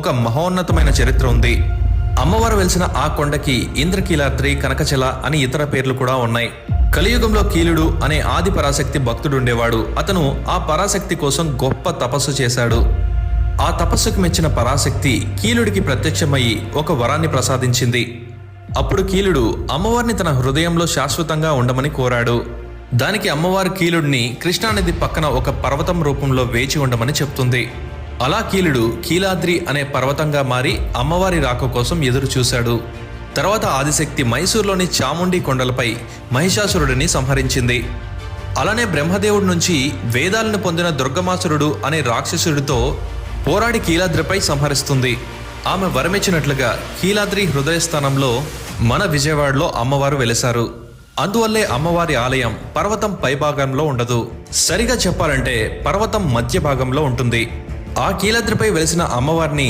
ఒక మహోన్నతమైన చరిత్ర ఉంది. అమ్మవారు వెలిసిన ఆ కొండకి ఇంద్రకీలాద్రి, కనకచల అని ఇతర పేర్లు కూడా ఉన్నాయి. కలియుగంలో కీలుడు అనే ఆది పరాశక్తి భక్తుడుండేవాడు. అతను ఆ పరాశక్తి కోసం గొప్ప తపస్సు చేశాడు. ఆ తపస్సుకు మెచ్చిన పరాశక్తి కీలుడికి ప్రత్యక్షమయ్యి ఒక వరాన్ని ప్రసాదించింది. అప్పుడు కీలుడు అమ్మవారిని తన హృదయంలో శాశ్వతంగా ఉండమని కోరాడు. దానికి అమ్మవారు కీలుడిని కృష్ణానది పక్కన ఒక పర్వతం రూపంలో వేచి ఉండమని చెప్తుంది. అలా కీలుడు కీలాద్రి అనే పర్వతంగా మారి అమ్మవారి రాక కోసం ఎదురు చూశాడు. తర్వాత ఆదిశక్తి మైసూరులోని చాముండి కొండలపై మహిషాసురుడిని సంహరించింది. అలానే బ్రహ్మదేవుడి నుంచి వేదాలను పొందిన దుర్గమాసురుడు అనే రాక్షసుడితో పోరాడి కీలాద్రిపై సంహరిస్తుంది. ఆమె వరమిచ్చినట్లుగా కీలాద్రి హృదయస్థానంలో మన విజయవాడలో అమ్మవారు వెలిశారు. అందువల్లే అమ్మవారి ఆలయం పర్వతం పైభాగంలో ఉండదు. సరిగా చెప్పాలంటే పర్వతం మధ్య భాగంలో ఉంటుంది. ఆ కీలాద్రిపై వెలిసిన అమ్మవారిని